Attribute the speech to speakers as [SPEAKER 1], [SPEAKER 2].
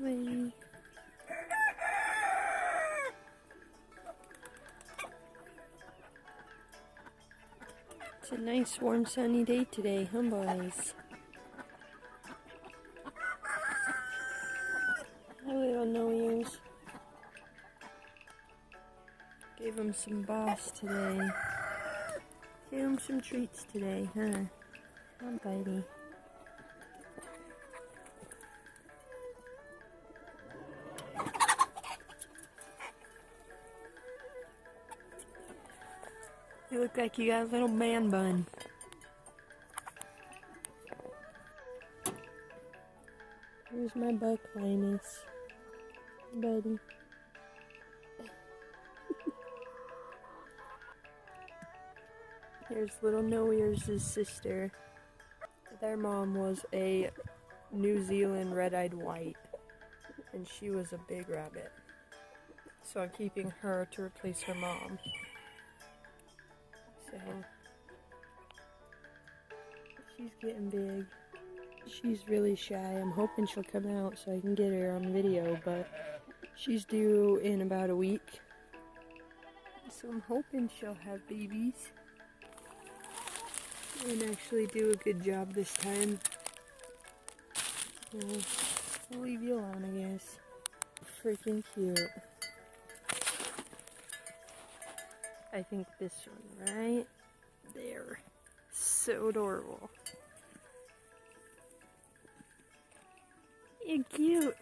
[SPEAKER 1] Wait. It's a nice, warm, sunny day today, huh, boys? Hi, little no-ears. Gave him some boss today. Gave him some treats today, huh? Huh, buddy? You look like you got a little man bun. Here's my buck, Linus. Buddy. Here's little No-Ears' sister. Their mom was a New Zealand red-eyed white, and she was a big rabbit. So I'm keeping her to replace her mom. So she's getting big. She's really shy. I'm hoping she'll come out so I can get her on video, but she's due in about a week. So I'm hoping she'll have babies and actually do a good job this time. So I'll leave you alone, I guess. Freaking cute. I think this one right there. So adorable. You're cute.